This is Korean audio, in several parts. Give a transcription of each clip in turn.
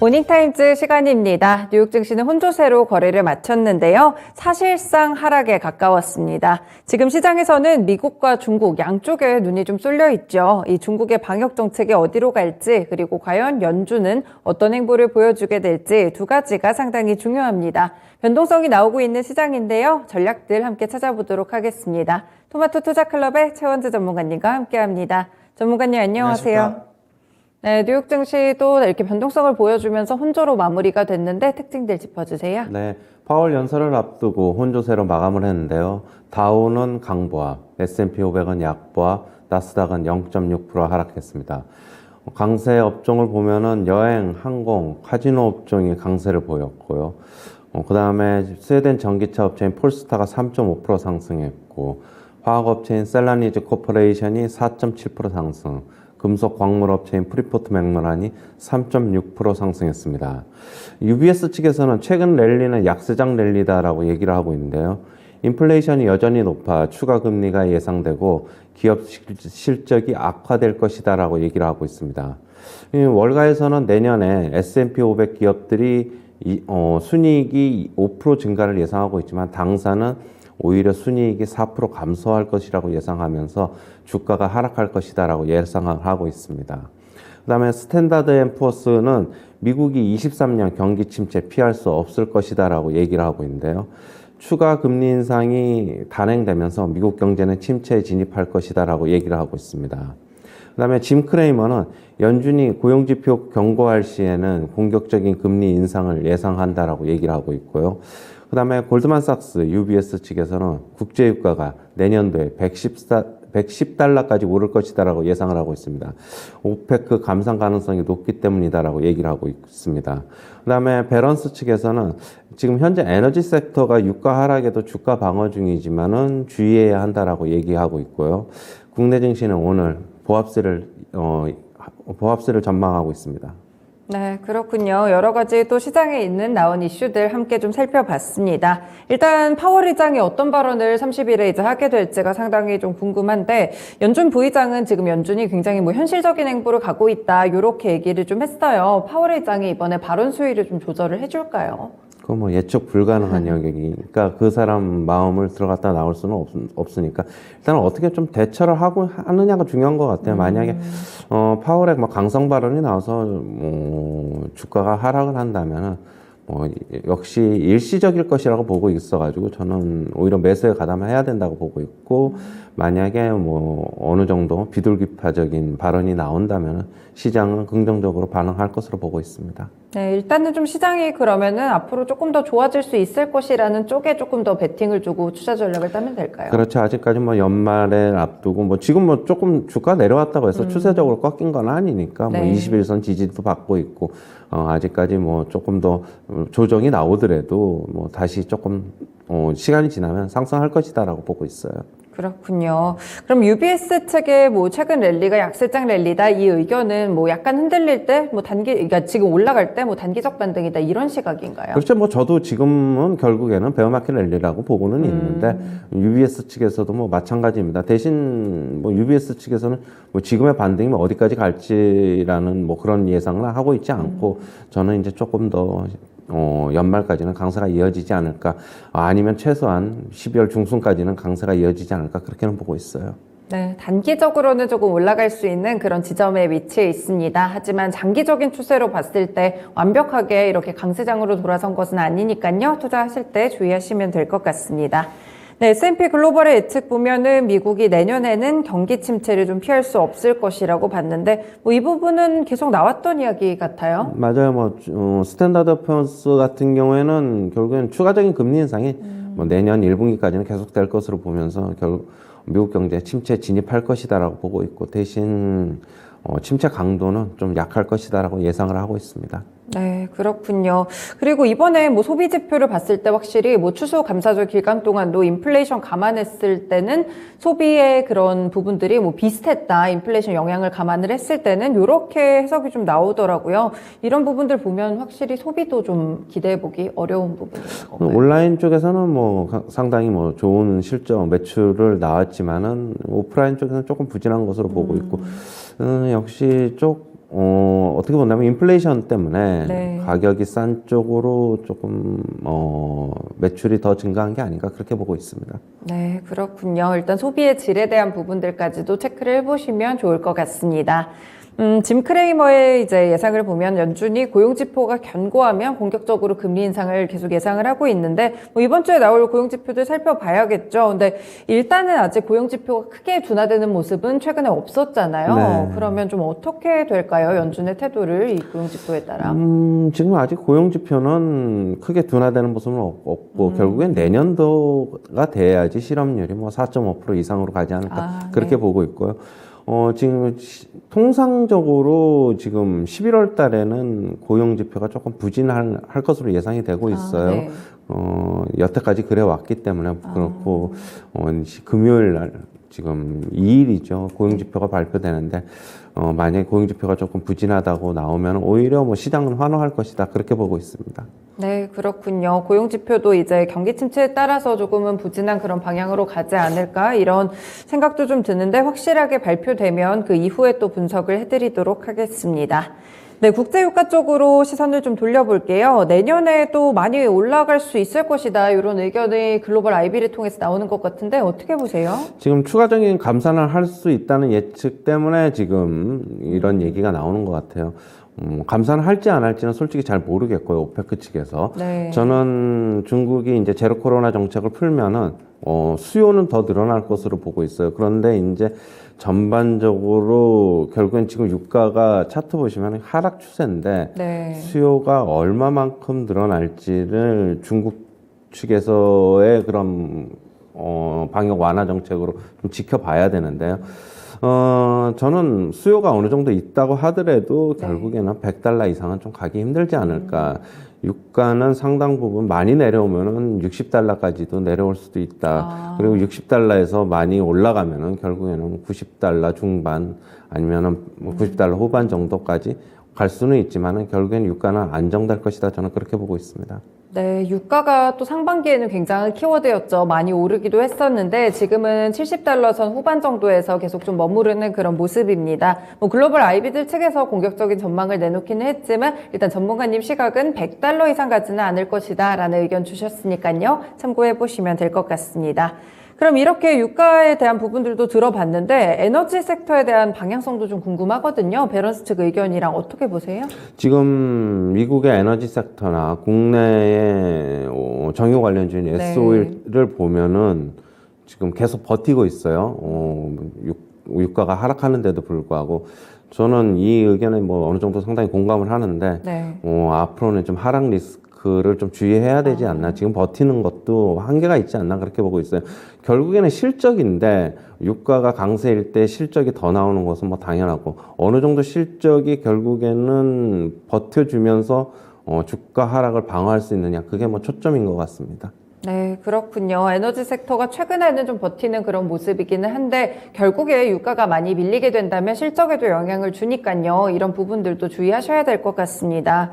모닝타임즈 시간입니다. 뉴욕 증시는 혼조세로 거래를 마쳤는데요. 사실상 하락에 가까웠습니다. 지금 시장에서는 미국과 중국 양쪽에 눈이 좀 쏠려 있죠. 이 중국의 방역 정책이 어디로 갈지, 그리고 과연 연준은 어떤 행보를 보여주게 될지 두 가지가 상당히 중요합니다. 변동성이 나오고 있는 시장인데요. 전략들 함께 찾아보도록 하겠습니다. 토마토 투자클럽의 최원재 전문가님과 함께합니다. 전문가님 안녕하세요. 안녕하십니까? 네, 뉴욕 증시도 이렇게 변동성을 보여주면서 혼조로 마무리가 됐는데 특징들 짚어주세요. 네, 파월 연설을 앞두고 혼조세로 마감을 했는데요. 다우는 강보합, S&P 500은 약보합, 나스닥은 0.6% 하락했습니다. 강세 업종을 보면은 여행, 항공, 카지노 업종이 강세를 보였고요. 그 다음에 스웨덴 전기차 업체인 폴스타가 3.5% 상승했고, 화학업체인 셀라니즈 코퍼레이션이 4.7% 상승, 금속 광물 업체인 프리포트 맥모란이 3.6% 상승했습니다. UBS 측에서는 최근 랠리는 약세장 랠리다라고 얘기를 하고 있는데요. 인플레이션이 여전히 높아 추가 금리가 예상되고 기업 실적이 악화될 것이다라고 얘기를 하고 있습니다. 월가에서는 내년에 S&P 500 기업들이 순이익이 5% 증가를 예상하고 있지만 당사는 오히려 순이익이 4% 감소할 것이라고 예상하면서 주가가 하락할 것이다라고 예상을 하고 있습니다. 그 다음에 스탠다드 앤 푸어스는 미국이 23년 경기 침체 피할 수 없을 것이다라고 얘기를 하고 있는데요. 추가 금리 인상이 단행되면서 미국 경제는 침체에 진입할 것이다라고 얘기를 하고 있습니다. 그 다음에 짐 크레이머는 연준이 고용지표 경고할 시에는 공격적인 금리 인상을 예상한다라고 얘기를 하고 있고요. 그 다음에 골드만삭스 UBS 측에서는 국제유가가 내년도에 110달러까지 오를 것이다라고 예상을 하고 있습니다. 오페크 감산 가능성이 높기 때문이다라고 얘기를 하고 있습니다. 그 다음에 밸런스 측에서는 지금 현재 에너지 섹터가 유가 하락에도 주가 방어 중이지만은 주의해야 한다라고 얘기하고 있고요. 국내 증시는 오늘 보합세를 전망하고 있습니다. 네, 그렇군요. 여러 가지 또 시장에 있는 나온 이슈들 함께 좀 살펴봤습니다. 일단 파월 의장이 어떤 발언을 30일에 이제 하게 될지가 상당히 좀 궁금한데 연준 부의장은 지금 연준이 굉장히 현실적인 행보를 가고 있다 이렇게 얘기를 좀 했어요. 파월 의장이 이번에 발언 수위를 좀 조절을 해줄까요? 그거 예측 불가능한 영역이니까 그 사람 마음을 들어갔다 나올 수는 없으니까 일단 어떻게 좀 대처를 하느냐가 중요한 것 같아요. 만약에 파월의 강성 발언이 나와서 주가가 하락을 한다면은 역시 일시적일 것이라고 보고 있어가지고 저는 오히려 매수에 가담해야 된다고 보고 있고 만약에 어느 정도 비둘기파적인 발언이 나온다면 시장은 긍정적으로 반응할 것으로 보고 있습니다. 네, 일단은 좀 시장이 그러면은 앞으로 조금 더 좋아질 수 있을 것이라는 쪽에 조금 더 베팅을 주고 투자 전략을 따면 될까요? 그렇죠. 아직까지 연말에 앞두고 지금 조금 주가 내려왔다고 해서 추세적으로 꺾인 건 아니니까 네. 21선 지지도 받고 있고 아직까지 조금 더 조정이 나오더라도 다시 조금 시간이 지나면 상승할 것이다라고 보고 있어요. 그렇군요. 그럼 UBS 측의 최근 랠리가 약세장 랠리다 이 의견은 약간 흔들릴 때 그러니까 지금 올라갈 때 단기적 반등이다 이런 시각인가요? 그렇죠. 저도 지금은 결국에는 베어마켓 랠리라고 보고는 있는데 UBS 측에서도 마찬가지입니다. 대신 UBS 측에서는 지금의 반등이면 어디까지 갈지라는 그런 예상을 하고 있지 않고 저는 이제 조금 더 연말까지는 강세가 이어지지 않을까 아니면 최소한 12월 중순까지는 강세가 이어지지 않을까 그렇게는 보고 있어요. 네, 단기적으로는 조금 올라갈 수 있는 그런 지점에 위치해 있습니다. 하지만 장기적인 추세로 봤을 때 완벽하게 이렇게 강세장으로 돌아선 것은 아니니까요. 투자하실 때 주의하시면 될 것 같습니다. 네, S&P 글로벌의 예측 보면은 미국이 내년에는 경기 침체를 좀 피할 수 없을 것이라고 봤는데 이 부분은 계속 나왔던 이야기 같아요. 맞아요. 스탠다드 푸어스 같은 경우에는 결국엔 추가적인 금리 인상이 내년 1분기까지는 계속될 것으로 보면서 미국 경제 침체에 진입할 것이다라고 보고 있고 대신 침체 강도는 좀 약할 것이다라고 예상을 하고 있습니다. 네, 그렇군요. 그리고 이번에 소비 지표를 봤을 때 확실히 추수 감사절 기간 동안도 인플레이션 감안했을 때는 소비의 그런 부분들이 비슷했다. 인플레이션 영향을 감안을 했을 때는 이렇게 해석이 좀 나오더라고요. 이런 부분들 보면 확실히 소비도 좀 기대해보기 어려운 부분인가요? 온라인 쪽에서는 상당히 좋은 실적 매출을 나왔지만은 오프라인 쪽에서는 조금 부진한 것으로 보고 있고 역시 어떻게 본다면 인플레이션 때문에 네. 가격이 싼 쪽으로 조금 매출이 더 증가한 게 아닌가 그렇게 보고 있습니다. 네, 그렇군요. 일단 소비의 질에 대한 부분들까지도 체크를 해보시면 좋을 것 같습니다. 짐 크레이머의 이제 예상을 보면 연준이 고용지표가 견고하면 공격적으로 금리 인상을 계속 예상을 하고 있는데 뭐 이번 주에 나올 고용지표들 살펴봐야겠죠. 근데 일단은 아직 고용지표가 크게 둔화되는 모습은 최근에 없었잖아요. 네. 그러면 좀 어떻게 될까요? 연준의 태도를 이 고용지표에 따라. 지금 아직 고용지표는 크게 둔화되는 모습은 없고 결국엔 내년도가 돼야지 실업률이 뭐 4.5% 이상으로 가지 않을까 그렇게 네. 보고 있고요. 지금 통상적으로 지금 11월 달에는 고용 지표가 조금 부진할 것으로 예상이 되고 있어요. 네. 여태까지 그래 왔기 때문에 그렇고, 금요일 날 지금 2일이죠. 고용 지표가 발표되는데, 만약에 고용 지표가 조금 부진하다고 나오면 오히려 뭐 시장은 환호할 것이다. 그렇게 보고 있습니다. 네, 그렇군요. 고용지표도 이제 경기 침체에 따라서 조금은 부진한 그런 방향으로 가지 않을까 이런 생각도 좀 드는데 확실하게 발표되면 그 이후에 또 분석을 해드리도록 하겠습니다. 네, 국제유가 쪽으로 시선을 좀 돌려볼게요. 내년에 또 많이 올라갈 수 있을 것이다. 이런 의견이 글로벌 IB를 통해서 나오는 것 같은데 어떻게 보세요? 지금 추가적인 감산을 할 수 있다는 예측 때문에 지금 이런 얘기가 나오는 것 같아요. 감산을 할지 안 할지는 솔직히 잘 모르겠고요. 오페크 측에서. 네. 저는 중국이 이제 제로 코로나 정책을 풀면은 수요는 더 늘어날 것으로 보고 있어요. 그런데 이제 전반적으로 결국엔 지금 유가가 차트 보시면 하락 추세인데 네. 수요가 얼마만큼 늘어날지를 중국 측에서의 그런 방역 완화 정책으로 좀 지켜봐야 되는데요. 저는 수요가 어느 정도 있다고 하더라도 결국에는 100달러 이상은 좀 가기 힘들지 않을까. 유가는 상당 부분 많이 내려오면은 60달러까지도 내려올 수도 있다. 그리고 60달러에서 많이 올라가면은 결국에는 90달러 중반 아니면은 뭐 90달러 후반 정도까지 갈 수는 있지만은 결국에는 유가는 안정될 것이다. 저는 그렇게 보고 있습니다. 네, 유가가 또 상반기에는 굉장한 키워드였죠. 많이 오르기도 했었는데 지금은 70달러 선 후반 정도에서 계속 좀 머무르는 그런 모습입니다. 뭐 글로벌 IB들 측에서 공격적인 전망을 내놓기는 했지만 일단 전문가님 시각은 100달러 이상 가지는 않을 것이다 라는 의견 주셨으니까요. 참고해 보시면 될 것 같습니다. 그럼 이렇게 유가에 대한 부분들도 들어봤는데 에너지 섹터에 대한 방향성도 좀 궁금하거든요. 베런스 측 의견이랑 어떻게 보세요? 지금 미국의 에너지 섹터나 국내의 정유 관련주인 S-오일을 보면은 지금 계속 버티고 있어요. 유가가 하락하는데도 불구하고 저는 이 의견에 뭐 어느 정도 상당히 공감을 하는데 네. 앞으로는 좀 하락 리스크를 좀 주의해야 되지 않나. 지금 버티는 것도 한계가 있지 않나 그렇게 보고 있어요. 결국에는 실적인데 유가가 강세일 때 실적이 더 나오는 것은 뭐 당연하고 어느 정도 실적이 결국에는 버텨주면서 주가 하락을 방어할 수 있느냐 그게 뭐 초점인 것 같습니다. 네, 그렇군요. 에너지 섹터가 최근에는 좀 버티는 그런 모습이기는 한데 결국에 유가가 많이 밀리게 된다면 실적에도 영향을 주니까요. 이런 부분들도 주의하셔야 될 것 같습니다.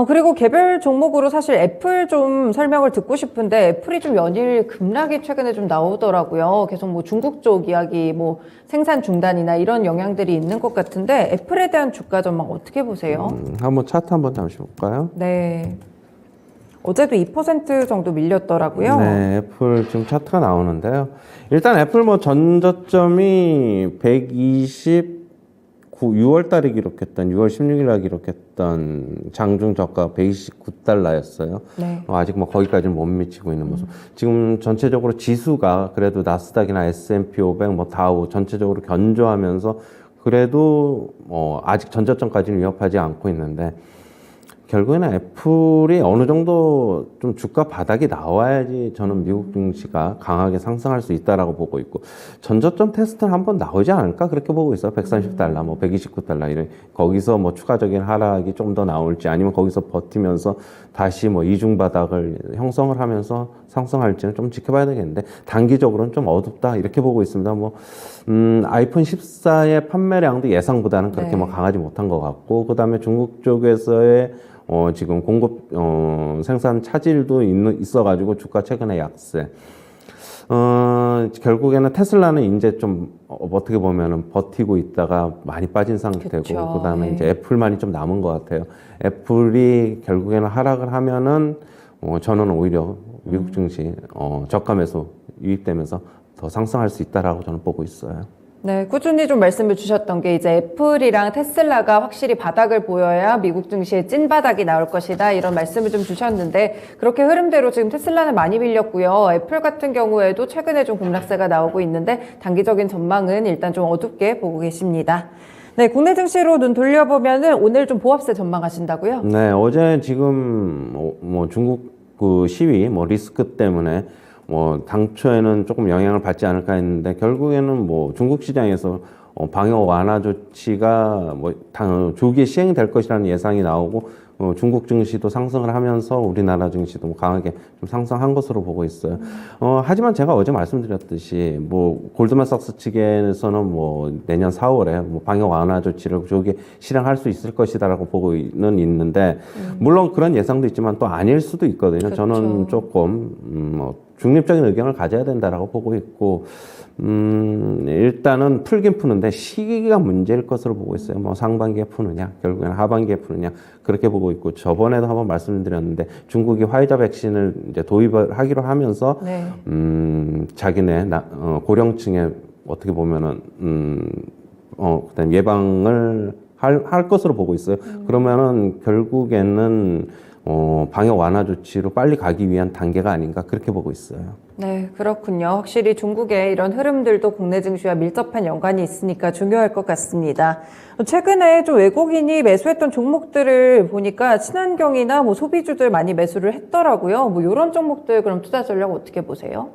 그리고 개별 종목으로 사실 애플 좀 설명을 듣고 싶은데 애플이 좀 연일 급락이 최근에 좀 나오더라고요. 계속 뭐 중국 쪽 이야기, 뭐 생산 중단이나 이런 영향들이 있는 것 같은데 애플에 대한 주가 전망 어떻게 보세요? 한번 차트 한번 잠시 볼까요? 네. 어제도 2% 정도 밀렸더라고요. 네, 애플 지금 차트가 나오는데요. 일단 애플 뭐 전저점이 6월 달에 기록했던 6월 16일 날 기록했던 장중 저가 129달러였어요. 네. 아직 뭐 거기까지는 못 미치고 있는 모습. 지금 전체적으로 지수가 그래도 나스닥이나 S&P 500, 뭐 다우 전체적으로 견조하면서 그래도 아직 전저점까지는 위협하지 않고 있는데 결국에는 애플이 어느 정도 좀 주가 바닥이 나와야지 저는 미국 증시가 강하게 상승할 수 있다라고 보고 있고 전저점 테스트는 한번 나오지 않을까 그렇게 보고 있어요. 130달러, 뭐 129달러 이런 거기서 뭐 추가적인 하락이 좀 더 나올지 아니면 거기서 버티면서 다시 뭐 이중 바닥을 형성을 하면서 상승할지는 좀 지켜봐야 되겠는데 단기적으로는 좀 어둡다 이렇게 보고 있습니다. 뭐 아이폰 14의 판매량도 예상보다는 그렇게 뭐 강하지 못한 것 같고 그다음에 중국 쪽에서의 지금 공급 생산 차질도 있어가지고 주가 최근에 약세. 결국에는 테슬라는 이제 좀 어떻게 보면은 버티고 있다가 많이 빠진 상태고, 그쵸. 그다음에 네. 이제 애플만이 좀 남은 것 같아요. 애플이 결국에는 하락을 하면은 저는 오히려 미국 증시 저가 매수 유입되면서 더 상승할 수 있다라고 저는 보고 있어요. 네, 꾸준히 좀 말씀을 주셨던 게 이제 애플이랑 테슬라가 확실히 바닥을 보여야 미국 증시에 찐바닥이 나올 것이다 이런 말씀을 좀 주셨는데 그렇게 흐름대로 지금 테슬라는 많이 밀렸고요. 애플 같은 경우에도 최근에 좀 급락세가 나오고 있는데 단기적인 전망은 일단 좀 어둡게 보고 계십니다. 네, 국내 증시로 눈 돌려보면은 오늘 좀 보합세 전망하신다고요? 네, 어제 지금 뭐 중국 그 시위 리스크 때문에 당초에는 조금 영향을 받지 않을까 했는데 결국에는 중국 시장에서 방역 완화 조치가 조기에 시행될 것이라는 예상이 나오고 중국 증시도 상승을 하면서 우리나라 증시도 강하게 좀 상승한 것으로 보고 있어요. 하지만 제가 어제 말씀드렸듯이 골드만삭스 측에서는 내년 4월에 방역 완화 조치를 조기에 실행할 수 있을 것이다라고 보고는 있는데 물론 그런 예상도 있지만 또 아닐 수도 있거든요. 그렇죠. 저는 조금 중립적인 의견을 가져야 된다라고 보고 있고, 일단은 풀긴 푸는데 시기가 문제일 것으로 보고 있어요. 상반기에 푸느냐, 결국에는 하반기에 푸느냐, 그렇게 보고 있고, 저번에도 한번 말씀드렸는데, 중국이 화이자 백신을 이제 도입을 하기로 하면서, 네. 자기네, 고령층에 어떻게 보면은, 그다음 예방을 할 것으로 보고 있어요. 그러면은 결국에는 방역 완화 조치로 빨리 가기 위한 단계가 아닌가 그렇게 보고 있어요. 네, 그렇군요. 확실히 중국의 이런 흐름들도 국내 증시와 밀접한 연관이 있으니까 중요할 것 같습니다. 최근에 좀 외국인이 매수했던 종목들을 보니까 친환경이나 소비주들 많이 매수를 했더라고요. 이런 종목들 그럼 투자 전략 어떻게 보세요?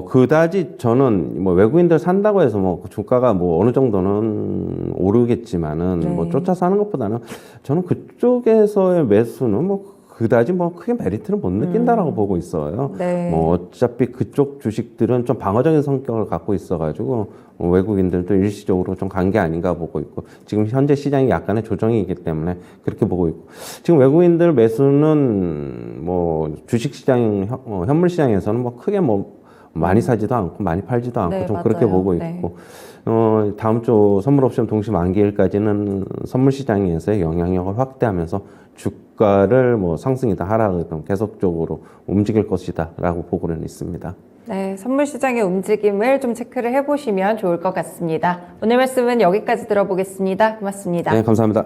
그다지 저는 외국인들 산다고 해서 주가가 어느 정도는 오르겠지만은 네. 쫓아서 하는 것보다는 저는 그쪽에서의 매수는 그다지 크게 메리트를 못 느낀다라고 보고 있어요. 네. 어차피 그쪽 주식들은 좀 방어적인 성격을 갖고 있어가지고 외국인들도 일시적으로 좀 간 게 아닌가 보고 있고 지금 현재 시장이 약간의 조정이기 때문에 그렇게 보고 있고 지금 외국인들 매수는 주식시장, 현물시장에서는 크게 많이 사지도 않고 많이 팔지도 않고 네, 좀 맞아요. 그렇게 보고 네. 있고 다음 주 선물옵션 동시 만기일까지는 선물시장에서의 영향력을 확대하면서 주가를 상승이다 하락이든 계속적으로 움직일 것이다 라고 보고는 있습니다. 네, 선물 시장의 움직임을 좀 체크를 해보시면 좋을 것 같습니다. 오늘 말씀은 여기까지 들어보겠습니다. 고맙습니다. 네, 감사합니다.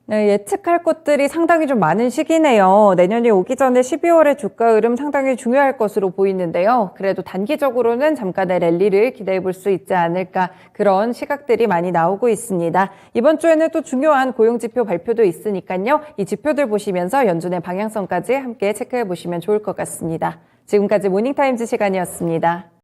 네, 예측할 것들이 상당히 좀 많은 시기네요. 내년이 오기 전에 12월의 주가 흐름 상당히 중요할 것으로 보이는데요. 그래도 단기적으로는 잠깐의 랠리를 기대해 볼 수 있지 않을까 그런 시각들이 많이 나오고 있습니다. 이번 주에는 또 중요한 고용지표 발표도 있으니까요. 이 지표들 보시면서 연준의 방향성까지 함께 체크해 보시면 좋을 것 같습니다. 지금까지 모닝타임즈 시간이었습니다.